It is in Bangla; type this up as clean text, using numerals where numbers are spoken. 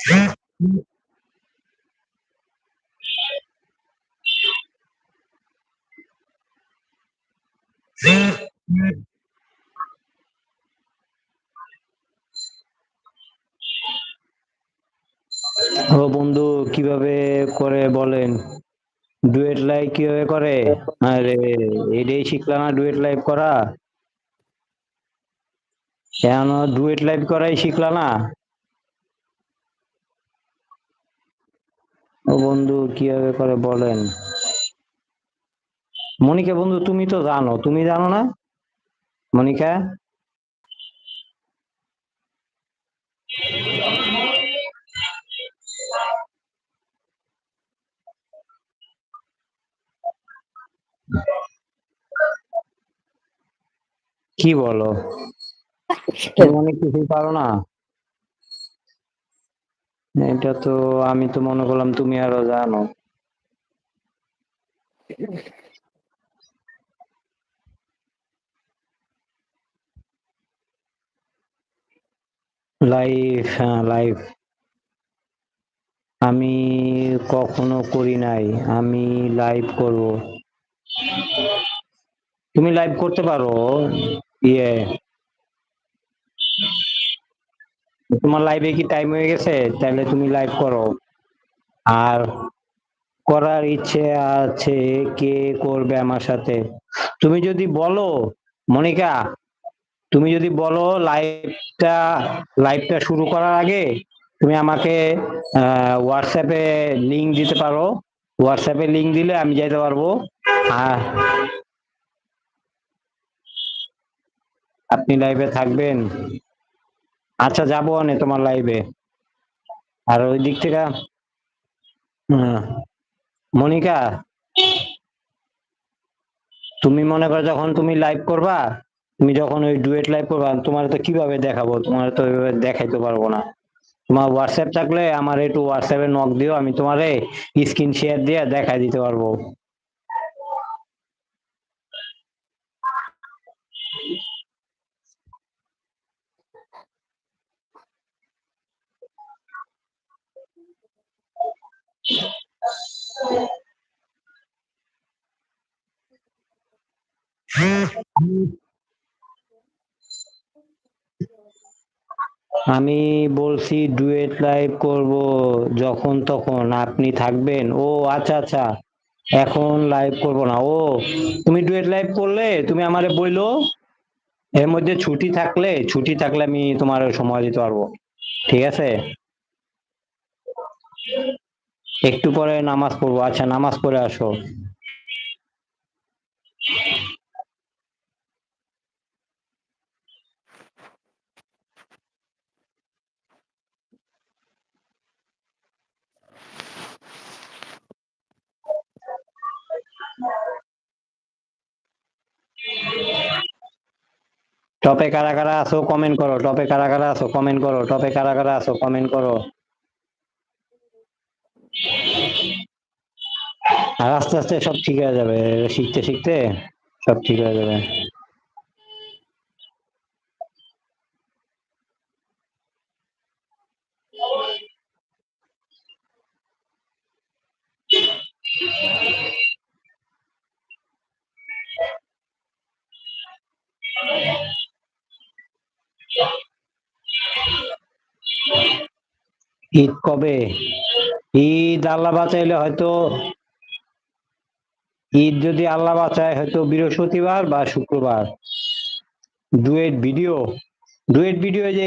ও বন্ধু, কিভাবে করে বলেন? ডুয়েট লাইভ কিভাবে করে? আরে, এটাই শিখলা না ডুয়েট লাইভ করা? কেন ডুয়েট লাইভ করাই শিখলা না? ও বন্ধু, কিভাবে করে বলেন? মনিকা বন্ধু, তুমি তো জানো, তুমি জানো না? মনিকা, কি বলো? তুমি অনেক কিছুই পারো না? এটা তো আমি তো মনে করলাম তুমি আরো জানো। লাইভ, হ্যাঁ লাইভ আমি কখনো করি নাই। আমি লাইভ করব। তুমি লাইভ করতে পারো। ইয়ে, তোমার লাইভে কি টাইম হয়ে গেছে? তাহলে তুমি লাইভ করো। আর করার ইচ্ছে আছে, কে করবে আমার সাথে? তুমি যদি বলো, মনিকা, তুমি যদি বলো লাইভটা, লাইভটা শুরু করার আগে তুমি আমাকে হোয়াটসঅ্যাপে লিংক দিতে পারো। হোয়াটসঅ্যাপে লিংক দিলে আমি যাইতে পারবো। আর আপনি লাইভে থাকবেন? আচ্ছা, যাবো না তোমার লাইভে। আর ওই দিক থেকে আহ, মনিকা, তুমি মনে করো যখন তুমি লাইভ করবা, তুমি যখন ওই ডুয়েট লাইভ করবা, তোমার তো কিভাবে দেখাবো? তোমার তো এভাবে দেখাইতে পারবো না। তোমার হোয়াটসঅ্যাপ থাকলে আমার একটু হোয়াটসঅ্যাপে নক দিও, আমি তোমারে স্ক্রিন শেয়ার দিয়ে দেখাই দিতে পারবো। আমি বলছি ডুয়েট লাইভ করব যখন তখন, আপনি থাকবেন? ও আচ্ছা আচ্ছা, এখন লাইভ করব না। ও, তুমি ডুয়েট লাইভ করলে তুমি আমারে বইলো, এর মধ্যে ছুটি থাকলে আমি তোমার সময় দিতে পারবো। ঠিক আছে? একটু পরে নামাজ পড়বো। আচ্ছা, নামাজ পড়ে আসো। টপে কারা কারা আছো কমেন্ট করো, টপে কারা কারা আছো কমেন্ট করো, টপে কারা কারা আছো কমেন্ট করো। আর আস্তে আস্তে সব ঠিক হয়ে যাবে, শিখতে শিখতে সব ঠিক হয়ে যাবে। ঈদ কবে? ঈদ আল্লাহ বাঁচাইলে হয়তো, ঈদ যদি আল্লাহ বাঁচায় হয়তো বৃহস্পতিবার বা শুক্রবার। ডুয়েট ভিডিও, ডুয়েট ভিডিও যে